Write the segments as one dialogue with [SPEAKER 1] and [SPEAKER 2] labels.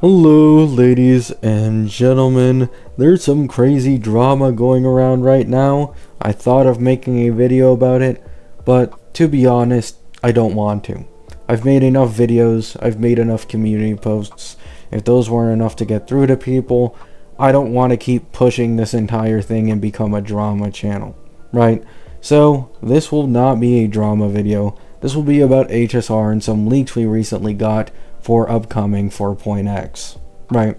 [SPEAKER 1] Hello, ladies and gentlemen. There's some crazy drama going around right now. I thought of making a video about it, but to be honest, I don't want to. I've made enough videos, I've made enough community posts. If those weren't enough to get through to people, I don't want to keep pushing this entire thing and become a drama channel, right? So, this will not be a drama video. This will be about HSR and some leaks we recently got for upcoming 4.x, right?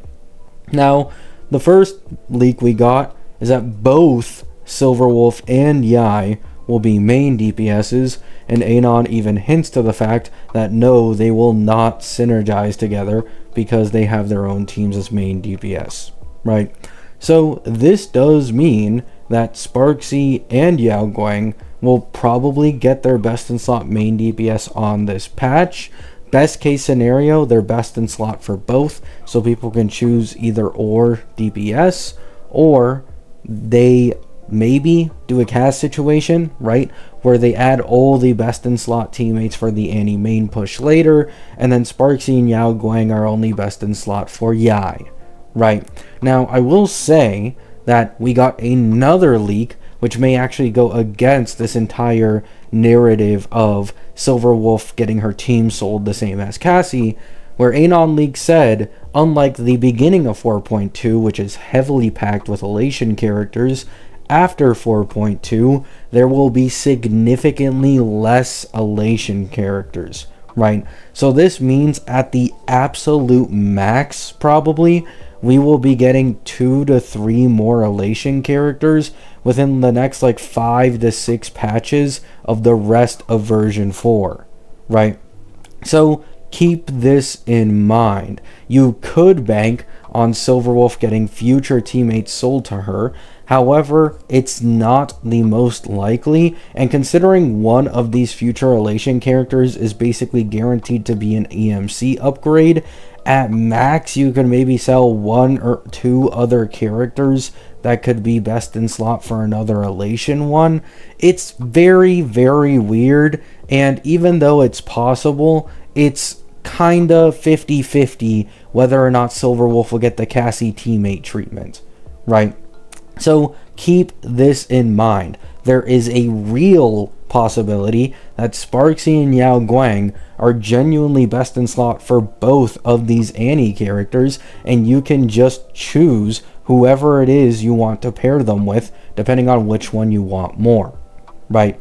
[SPEAKER 1] Now, the first leak we got is that both Silverwolf and Yai will be main DPSs, and Anon even hints to the fact that no, they will not synergize together because they have their own teams as main DPS, right? So this does mean that Sparksy and Yao Guang will probably get their best in slot main DPS on this patch. Best case scenario, they're best in slot for both, so people can choose either or DPS, or they maybe do a cast situation, right, where they add all the best in slot teammates for the Annie main push later, and then Sparksy and Yao Guang are only best in slot for Yai, right? Now, I will say that we got another leak which may actually go against this entire narrative of Silverwolf getting her team sold the same as Cassie, where Anon Leak said, unlike the beginning of 4.2, which is heavily packed with elation characters, after 4.2, there will be significantly less elation characters, right? So this means at the absolute max, probably, we will be getting 2 to 3 more elation characters within the next like 5 to 6 patches of the rest of version 4, right? So keep this in mind. You could bank on Silverwolf getting future teammates sold to her. However, it's not the most likely, and considering one of these future elation characters is basically guaranteed to be an EMC upgrade, at max you could maybe sell 1 or 2 other characters that could be best in slot for another elation one. It's very, very weird, and even though it's possible, it's kinda 50-50 whether or not Silverwolf will get the Cassie teammate treatment, right? So keep this in mind. There is a real possibility that Sparksy and Yao Guang are genuinely best in slot for both of these Annie characters, and you can just choose whoever it is you want to pair them with, depending on which one you want more, right?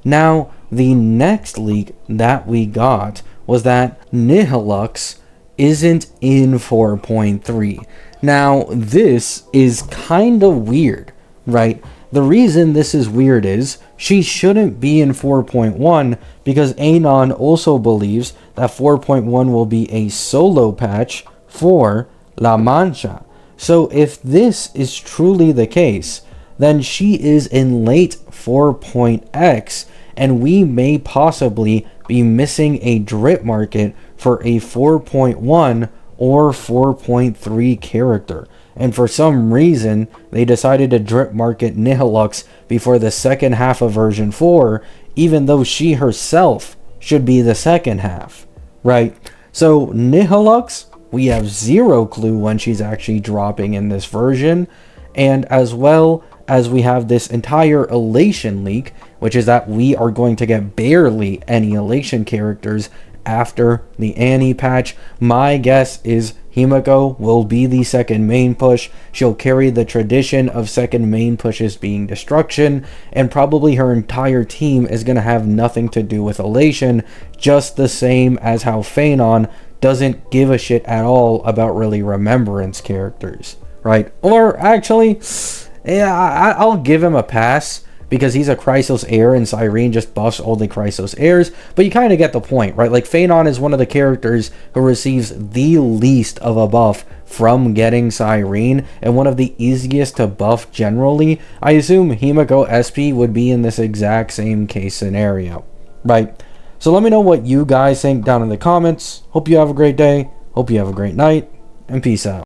[SPEAKER 1] Now, the next leak that we got was that Nihilux isn't in 4.3. Now, this is kind of weird, right? The reason this is weird is she shouldn't be in 4.1 because Anon also believes that 4.1 will be a solo patch for La Mancha. So if this is truly the case, then she is in late 4.x, and we may possibly be missing a drip market for a 4.1 or 4.3 character. And for some reason, they decided to drip market Nihilux before the second half of version 4, even though she herself should be the second half, right? So Nihilux, we have zero clue when she's actually dropping in this version, and as well as we have this entire elation leak, which is that we are going to get barely any elation characters after the Annie patch. My guess is Himiko will be the second main push. She'll carry the tradition of second main pushes being destruction, and probably her entire team is going to have nothing to do with elation, just the same as how Phanon doesn't give a shit at all about really remembrance characters, right? Or actually, yeah, I'll give him a pass because he's a Chrysos heir and Cyrene just buffs all the Chrysos heirs, but you kind of get the point, right? Like, Phanon is one of the characters who receives the least of a buff from getting Cyrene, and one of the easiest to buff generally. I assume Himiko SP would be in this exact same case scenario, right? So let me know what you guys think down in the comments. Hope you have a great day, hope you have a great night, and peace out.